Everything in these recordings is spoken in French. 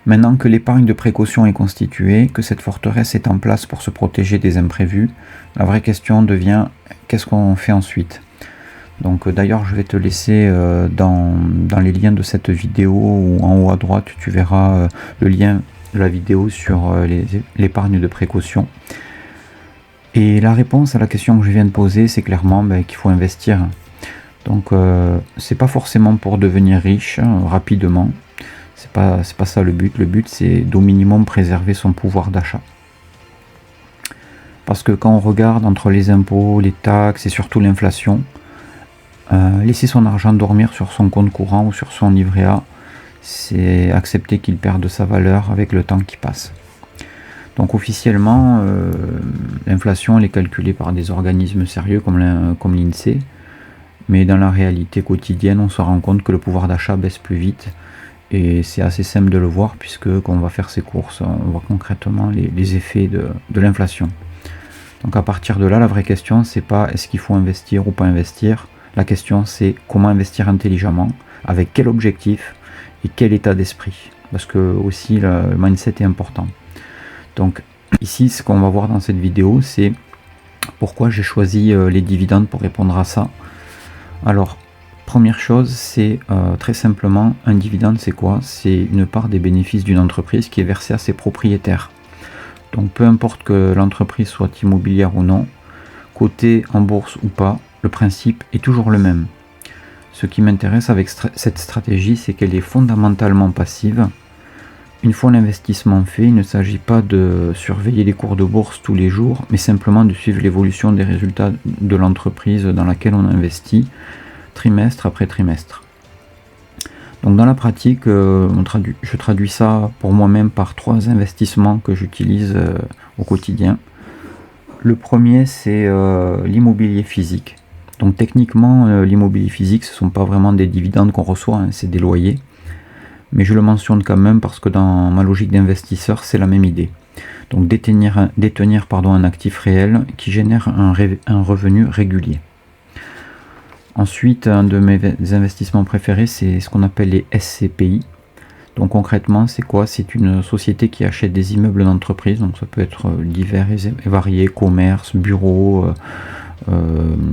Maintenant que l'épargne de précaution est constituée, que cette forteresse est en place pour se protéger des imprévus, la vraie question devient qu'est-ce qu'on fait ensuite? Donc d'ailleurs je vais te laisser dans les liens de cette vidéo, ou en haut à droite tu verras le lien de la vidéo sur l'épargne de précaution. Et la réponse à la question que je viens de poser, c'est clairement qu'il faut investir. Donc c'est pas forcément pour devenir riche rapidement, c'est pas ça le but. Le but c'est d'au minimum préserver son pouvoir d'achat. Parce que quand on regarde entre les impôts, les taxes et surtout l'inflation, laisser son argent dormir sur son compte courant ou sur son livret A, c'est accepter qu'il perde sa valeur avec le temps qui passe. Donc officiellement, l'inflation elle est calculée par des organismes sérieux comme l'INSEE, mais dans la réalité quotidienne, on se rend compte que le pouvoir d'achat baisse plus vite, et c'est assez simple de le voir puisque quand on va faire ses courses, on voit concrètement les effets de l'inflation. Donc à partir de là, la vraie question c'est pas est-ce qu'il faut investir ou pas investir, la question c'est comment investir intelligemment, avec quel objectif et quel état d'esprit, parce que aussi le mindset est important. Donc ici ce qu'on va voir dans cette vidéo, c'est pourquoi j'ai choisi les dividendes pour répondre à ça. Alors première chose, c'est très simplement un dividende, c'est quoi? C'est une part des bénéfices d'une entreprise qui est versée à ses propriétaires. Donc peu importe que l'entreprise soit immobilière ou non, cotée en bourse ou pas, le principe est toujours le même. Ce qui m'intéresse avec cette stratégie, c'est qu'elle est fondamentalement passive. Une fois l'investissement fait, il ne s'agit pas de surveiller les cours de bourse tous les jours, mais simplement de suivre l'évolution des résultats de l'entreprise dans laquelle on investit, trimestre après trimestre. Donc dans la pratique, je traduis ça pour moi-même par 3 investissements que j'utilise au quotidien. Le premier, c'est l'immobilier physique. Donc techniquement, l'immobilier physique, ce ne sont pas vraiment des dividendes qu'on reçoit, hein, c'est des loyers. Mais je le mentionne quand même parce que dans ma logique d'investisseur, c'est la même idée. Donc détenir un actif réel qui génère un revenu régulier. Ensuite, un de mes investissements préférés, c'est ce qu'on appelle les SCPI. Donc concrètement, c'est quoi? C'est une société qui achète des immeubles d'entreprise, donc ça peut être divers et variés, commerce, bureaux,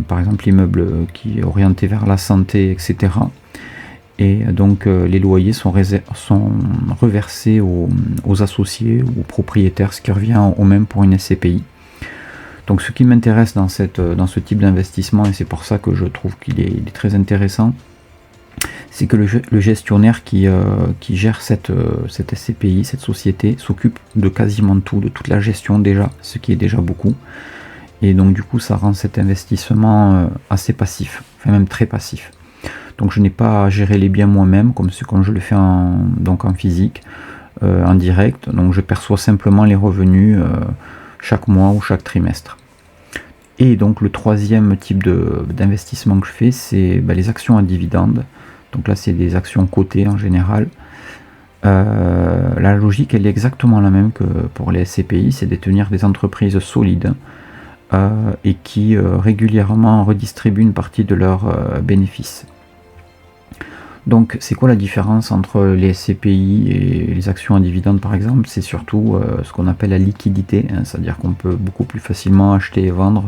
par exemple l'immeuble qui est orienté vers la santé, etc. Et donc les loyers sont reversés aux associés ou aux propriétaires, ce qui revient au même pour une SCPI. Donc ce qui m'intéresse dans ce type d'investissement, et c'est pour ça que je trouve qu'il est très intéressant, c'est que le gestionnaire qui gère cette SCPI, cette société, s'occupe de quasiment tout, de toute la gestion déjà, ce qui est déjà beaucoup. Et donc du coup ça rend cet investissement assez passif, enfin même très passif. Donc je n'ai pas à gérer les biens moi-même comme je le fais en physique, en direct. Donc je perçois simplement les revenus chaque mois ou chaque trimestre. Et donc le troisième type d'investissement que je fais, c'est les actions à dividendes. Donc là c'est des actions cotées en général. La logique elle est exactement la même que pour les SCPI, c'est détenir des entreprises solides et qui régulièrement redistribuent une partie de leurs bénéfices. Donc c'est quoi la différence entre les SCPI et les actions à dividendes par exemple? C'est surtout ce qu'on appelle la liquidité, hein, c'est-à-dire qu'on peut beaucoup plus facilement acheter et vendre.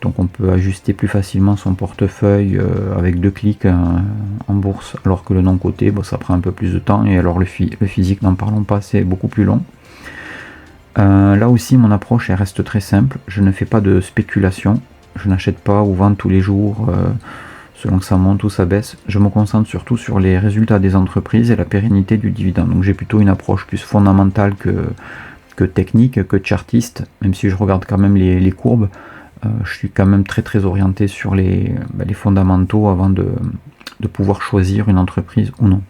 Donc on peut ajuster plus facilement son portefeuille avec 2 clics en bourse, alors que le non coté, ça prend un peu plus de temps, et alors le physique, n'en parlons pas, c'est beaucoup plus long. Là aussi mon approche elle reste très simple, je ne fais pas de spéculation, je n'achète pas ou vends tous les jours selon que ça monte ou ça baisse. Je me concentre surtout sur les résultats des entreprises et la pérennité du dividende. Donc j'ai plutôt une approche plus fondamentale que technique, que chartiste, même si je regarde quand même les courbes. Je suis quand même très orienté sur les fondamentaux avant de pouvoir choisir une entreprise ou non.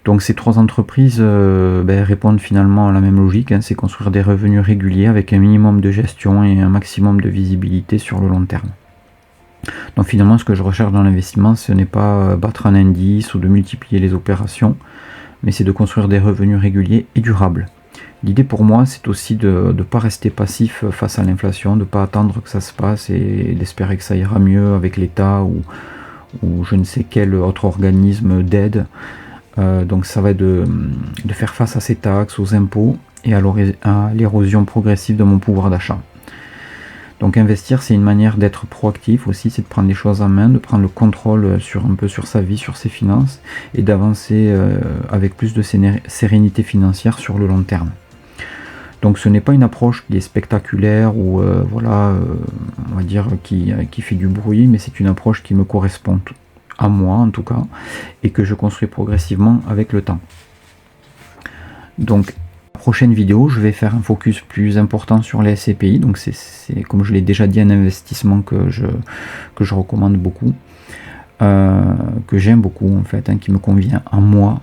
Donc ces 3 entreprises répondent finalement à la même logique, hein, c'est construire des revenus réguliers avec un minimum de gestion et un maximum de visibilité sur le long terme. Donc finalement ce que je recherche dans l'investissement, ce n'est pas battre un indice ou de multiplier les opérations, mais c'est de construire des revenus réguliers et durables. L'idée pour moi c'est aussi de ne pas rester passif face à l'inflation, de ne pas attendre que ça se passe et d'espérer que ça ira mieux avec l'État ou je ne sais quel autre organisme d'aide. Donc ça va être de faire face à ces taxes, aux impôts et à l'érosion progressive de mon pouvoir d'achat. Donc investir, c'est une manière d'être proactif aussi, c'est de prendre les choses en main, de prendre le contrôle un peu sur sa vie, sur ses finances, et d'avancer avec plus de sérénité financière sur le long terme. Donc ce n'est pas une approche qui est spectaculaire ou on va dire qui fait du bruit, mais c'est une approche qui me correspond à moi en tout cas, et que je construis progressivement avec le temps. Donc prochaine vidéo, je vais faire un focus plus important sur les SCPI. Donc c'est comme je l'ai déjà dit, un investissement que je recommande beaucoup, que j'aime beaucoup en fait, qui me convient à moi.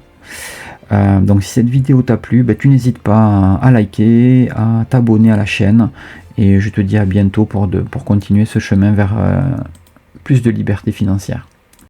Donc si cette vidéo t'a plu, tu n'hésites pas à liker, à t'abonner à la chaîne, et je te dis à bientôt pour continuer ce chemin vers plus de liberté financière.